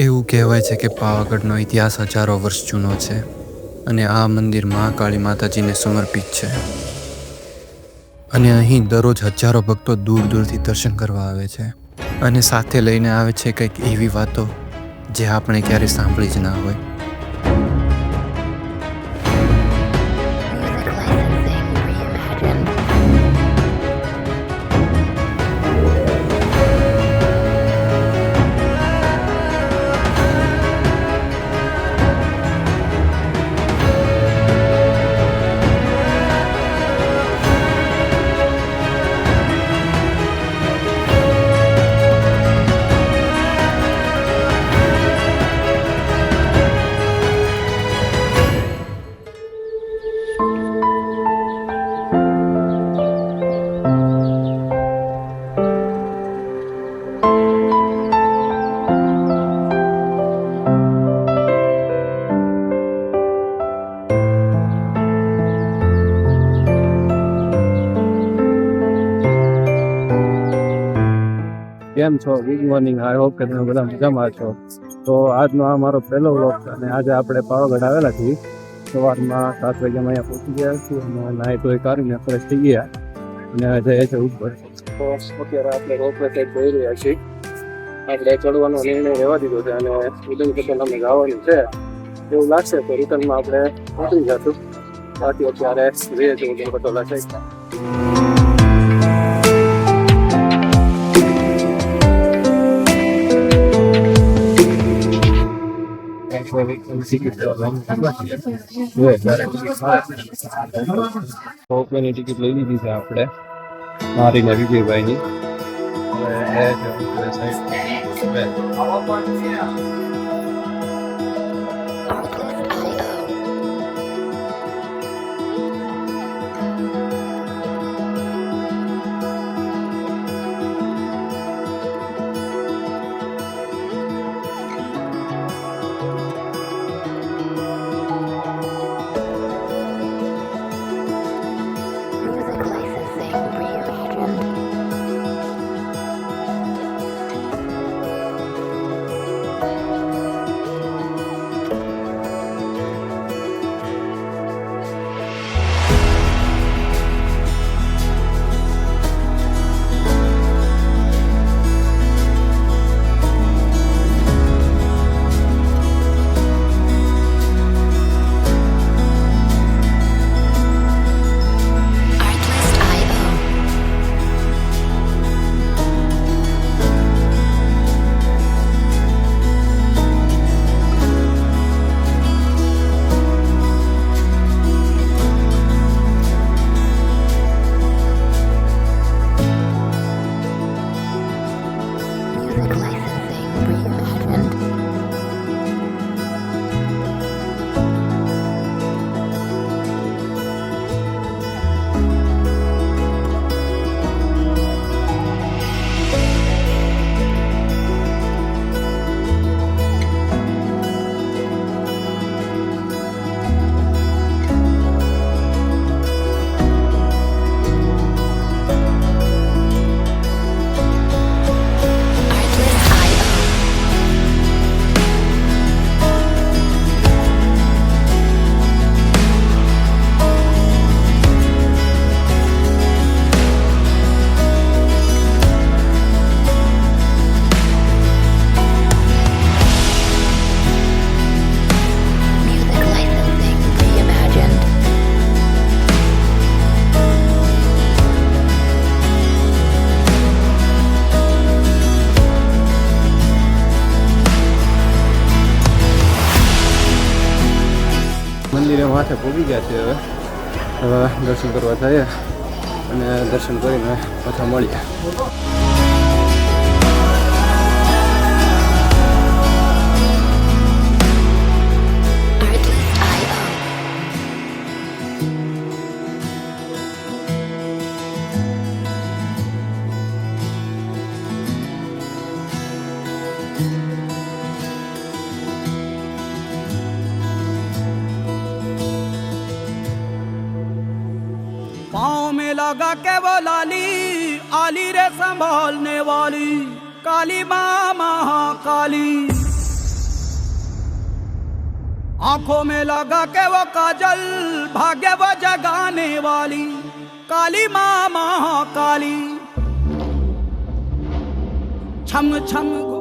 એવું કહેવાય છે કે પાવાગઢનો ઇતિહાસ હજારો વર્ષ જૂનો છે અને આ મંદિર મા કાળી માતાજીને સમર્પિત છે. અને અહીં દરરોજ હજારો ભક્તો દૂર દૂરથી દર્શન કરવા આવે છે અને સાથે લઈને આવે છે કંઈક એવી વાતો જે આપણે ક્યારેય સાંભળી જ ના હોય. કેમ છો? Good morning. આઈ હોપ કે તમે બધા મજામાં છો. તો આજનો આ મારો પહેલો વ્લોગ છે અને આજે આપણે પાવાગઢ આવેલા છીએ. સવારમાં 7 વાગ્યામાં અહીંયા પહોંચી ગયા છીએ અને નાહી ધોઈ કાઢીને ફ્રેશ થઈ ગયા અને જઈએ છીએ ઉપર. તો અત્યારે આપણે રોપવે સાઈડ જઈ રહ્યા છીએ. આપણે ચડવાનો નિર્ણય રહેવા દીધો છે અને ઉદમ કટલ અમે ગાવાનું છે એવું લાગશે તો રિટર્નમાં આપણે પહોંચી જશું. બાકી અત્યારે જઈએ છીએ ઉદમ કટોલા સાઈડ. રોપવેની ટિકિટ લઈ લીધી છે આપણે મારી ને વિજયભાઈની. મંદિરે માથે પહોંચી ગયા છે. હવે દર્શન કરવા જઈએ અને દર્શન કરીને પાછા મળીએ. पाँव में लगा के वो लाली आली रे संभालने वाली काली माँ महाकाली. आंखों में लगा के वो काजल, भाग्य वो जगाने वाली काली माँ महाकाली। छम छम